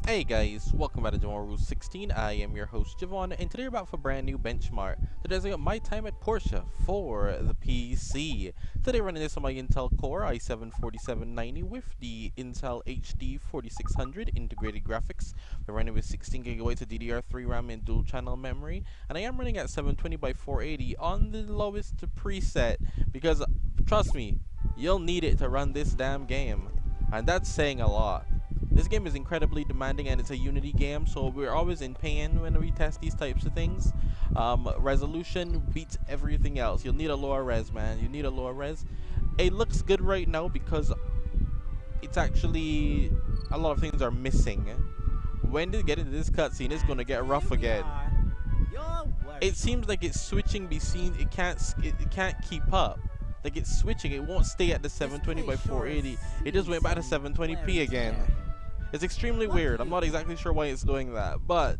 Hey guys, welcome back to Javon Rule 16. I am your host Javon, and today we're back for a brand new benchmark. Today I got my time at Portia for the PC. Today running this on my Intel Core i7-4790 with the Intel HD 4600 integrated graphics. We're running with 16GB of DDR3 RAM and dual channel memory, and I am running at 720 by 480 on the lowest preset because trust me, you'll need it to run this damn game, and that's saying a lot. This game is incredibly demanding and it's a Unity game, so we're always in pain when we test these types of things. Resolution beats everything else. You'll need a lower res, man. You need a lower res. It looks good right now because it's actually a lot of things are missing. When they get into this cutscene, it's gonna get rough again. It seems like it's switching between. It can't keep up. Like it's switching. It won't stay at the 720 by 480. It just went back to 720p again. It's extremely weird. I'm not exactly sure why it's doing that, but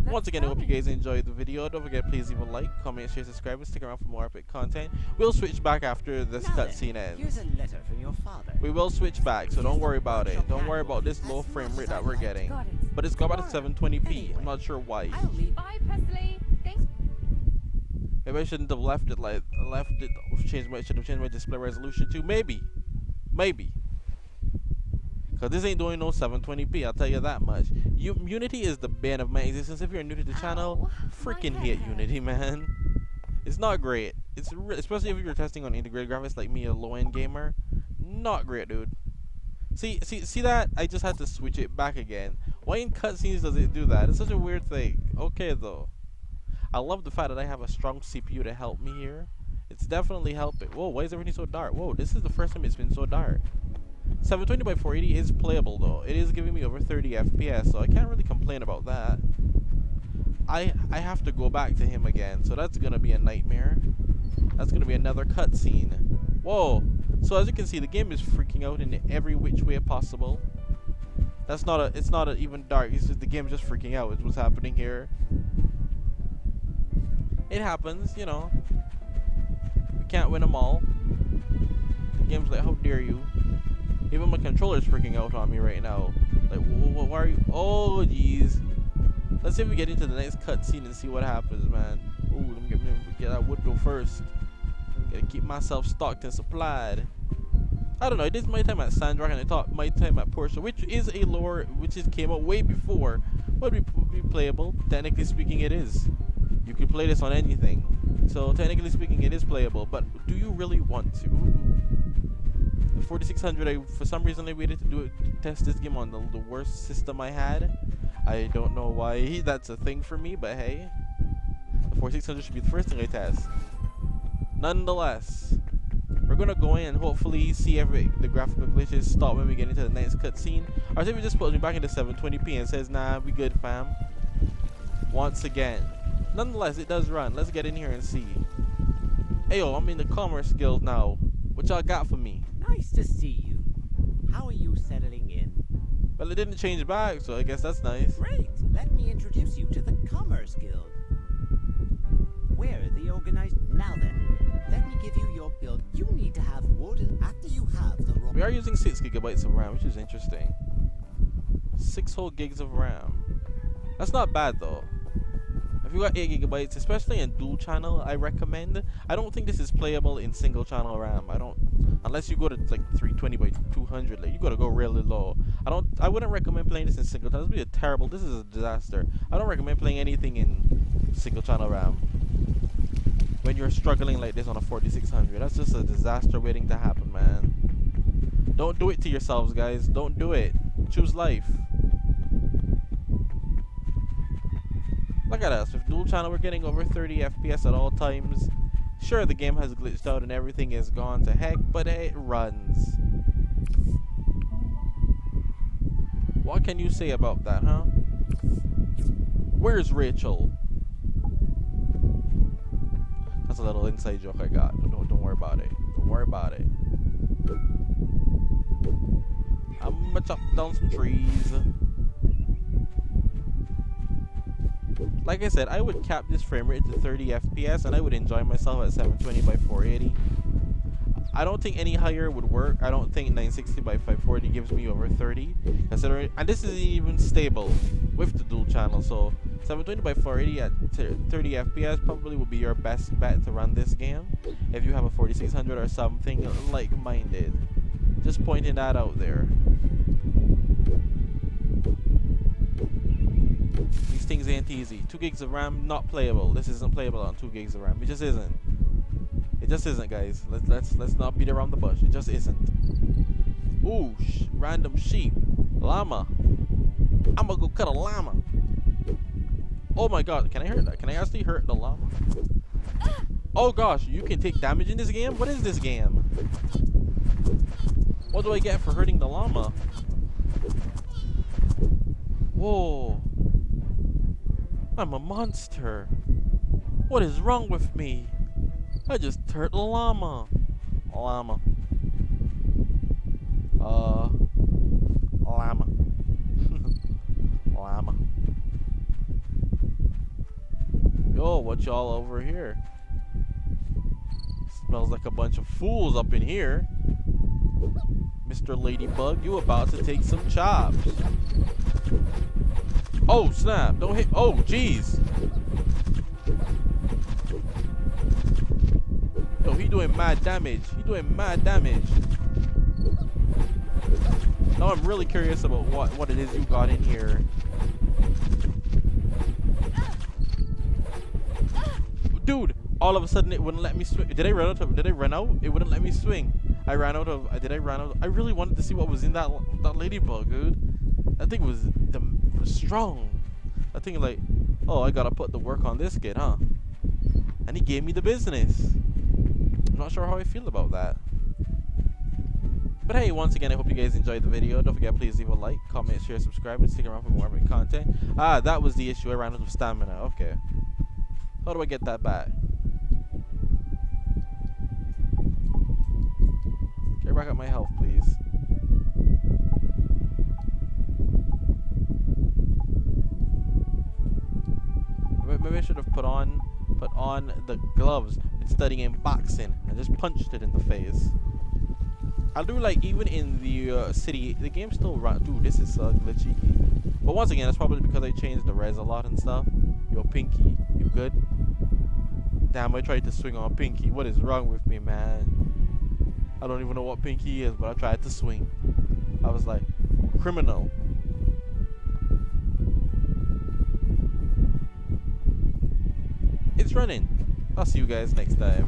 once again, I hope you guys enjoyed the video. Don't forget, please leave a like, comment, share, subscribe, and stick around for more epic content. We'll switch back after this cutscene ends. Here's a letter from your father. We will switch back, so don't worry about it. Don't worry about this low frame rate that we're getting. But it's got back to 720p. I'm not sure why. Bye, Presley. Thanks. Maybe I shouldn't have left it like should have changed my display resolution too. Maybe. Cause this ain't doing no 720p, I'll tell you that much. Unity is the bane of my existence. If you're new to the channel, freaking hate Unity, man. It's not great. Especially if you're testing on integrated graphics like me, a low-end gamer. Not great, dude. See that? I just had to switch it back again. Why in cutscenes does it do that? It's such a weird thing. Okay, though. I love the fact that I have a strong CPU to help me here. It's definitely helping. Whoa, why is everything so dark? Whoa, this is the first time it's been so dark. 720 by 480 is playable though. It is giving me over 30 FPS, so I can't really complain about that. I have to go back to him again, so that's gonna be a nightmare. That's gonna be another cutscene. Whoa! So as you can see, the game is freaking out in every which way possible. It's not even dark. It's just the game's just freaking out. Is what's happening here. It happens, you know. We can't win them all. The game's like, how dare you? Even my controller's freaking out on me right now. Like, why are you? Oh, jeez. Let's see if we get into the next cutscene and see what happens, man. Ooh, let me get that wood bill first. Gotta keep myself stocked and supplied. I don't know. I did my time at Sandrock and I thought my time at Portia, which came out way before, would be playable. Technically speaking, it is. You could play this on anything. So technically speaking, it is playable. But do you really want to? The 4600, for some reason I waited to test this game on the worst system I had. I don't know why that's a thing for me, but hey, the 4600 should be the first thing I test. Nonetheless, we're gonna go in and hopefully see if the graphical glitches stop when we get into the next cutscene. Or if it just puts me back into 720p and says, nah, we good, fam. Once again. Nonetheless, it does run. Let's get in here and see. Ayo, I'm in the Commerce Guild now. What y'all got for me? Nice to see you. How are you settling in? Well, it didn't change back, so I guess that's nice. Great. Let me introduce you to the Commerce Guild. We're the organized. Now then, let me give you your build. You need to have wood, and after you have the raw. We are using 6GB of RAM, which is interesting. 6 whole gigs of RAM. That's not bad though. If you got 8GB, especially in dual channel, I recommend. I don't think this is playable in single channel RAM. Unless you go to like 320 by 200, like you gotta go really low. I wouldn't recommend playing this in single channel. This would be this is a disaster. I don't recommend playing anything in single channel RAM when you're struggling like this on a 4600. That's just a disaster waiting to happen, man. Don't do it to yourselves, guys. Don't do it. Choose life. Look at us, with dual channel we're getting over 30 FPS at all times. Sure, the game has glitched out and everything is gone to heck, but it runs. What can you say about that, huh? Where's Rachel? That's a little inside joke I got. Don't worry about it. Don't worry about it. I'm gonna chop down some trees. Like I said, I would cap this frame rate to 30 FPS and I would enjoy myself at 720 by 480. I don't think any higher would work. I don't think 960 by 540 gives me over 30, considering, and this isn't even stable with the dual channel. So 720 by 480 at 30 FPS probably would be your best bet to run this game if you have a 4600 or something like-minded. Just pointing that out there. These things ain't easy. 2 gigs of RAM, not playable. This isn't playable on 2 gigs of RAM. It just isn't. It just isn't, guys. Let's not beat around the bush. It just isn't. Ooh, random sheep, llama. I'm gonna go cut a llama. Oh my god, can I hurt that? Can I actually hurt the llama? Oh gosh, you can take damage in this game? What is this game? What do I get for hurting the llama? Whoa. I'm a monster. What is wrong with me? I just hurt the llama. Llama. Llama. Llama. Yo, what y'all over here? Smells like a bunch of fools up in here. Mr. Ladybug, you about to take some chops. Oh, snap. Don't hit. Oh, jeez. Yo, he doing mad damage. He doing mad damage. Now I'm really curious about what it is you got in here. Dude, all of a sudden it wouldn't let me swing. Did I run out? It wouldn't let me swing. I ran out of. I really wanted to see what was in that ladybug, dude. That thing was strong. That thing like, oh, I gotta put the work on this kid, huh? And he gave me the business. I'm not sure how I feel about that. But hey, once again, I hope you guys enjoyed the video. Don't forget, please leave a like, comment, share, subscribe, and stick around for more epic content. Ah, that was the issue. I ran out of stamina. Okay. How do I get that back? Get back up my health, please. Maybe I should have put on the gloves and studying boxing and just punched it in the face. I'll do like even in the city, the game still run. Dude, this is glitchy. But once again, it's probably because I changed the res a lot and stuff. Yo, Pinky, you good? Damn, I tried to swing on Pinky. What is wrong with me, man? I don't even know what Pinky is, but I tried to swing. I was like, criminal. It's running. I'll see you guys next time.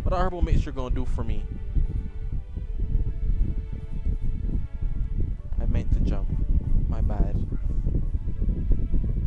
What our herbal mates are gonna do for me? I meant to jump. My bad.